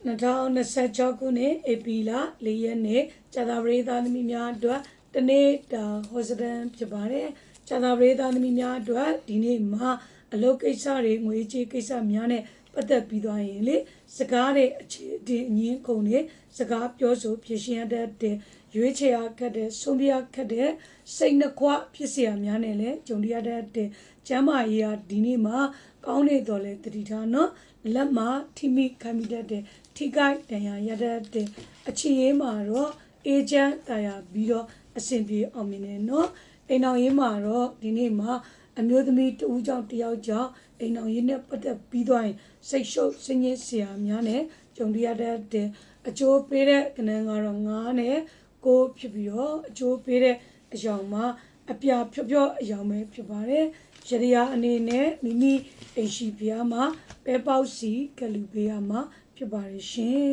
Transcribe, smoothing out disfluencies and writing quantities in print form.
2026 ခုနှစ်ဧပြီလ4 ရက်နေ့ကြာသပတေးသားသမီးများအတွက်တနေ့တာဟောစတန်ဖြစ်ပါတယ်။ကြာသပတေးသားသမီးများအတွက်ဒီနေ့မှာအလုပ်ကိစ္စတွေငွေကြေးကိစ္စများနဲ့ပတ်သက်ပြီးသွားရင်လေစကားတွေအခြေအတင်အငင်းကုန်တွေစကားပြောဆိုဖြည့်ရှင်းရတဲ့ရွေးချယ်အခက်တဲ့ဆုံးဖြတ်ခက်တဲ့စိတ်နှခွဖြစ်เสียများနဲ့လည်းကြုံရတဲ့ကျမ်းမာရေးဟာဒီနေ့မှာကောင်းနေတော်လဲတတိထားနော်လက်မှာထိမိခံမိတတ်တဲ့ထိကိုက်တန်ရာရတတ်တဲ့အခြေရေးမှာတော့အေဂျင့်တရားပြီးတော့အဆင်ပြေအောင်မြင်နေနော်အိမ်တော်ရေးမှာတော့ဒီနေ့မှာအမျိုးသမီးတဦးကြောင့်တယောက်ကြောင့်အိမ်တော်ရေးနဲ့ပတ်သက်ပြီးသွားရင်စိတ်ရှုပ်ဆင်းရဲစရာများနဲ့ကြုံရတဲ့အကျိုးပေးတဲ့ကဏ္ဍကတော့9နဲ့9ဖြစ်ပြီးတော့အကျိုးပေးတဲ့အကြောင်းမှာအပြာဖြော့ဖြော့အကြောင်းပဲဖြစ်ပါတယ်ရတရားအနေနဲ့မိမိအိမ်ရှိပြားမှာပဲပေါက်စီကလူပေးရမှာဖြစ်ပါတယ်ရှင်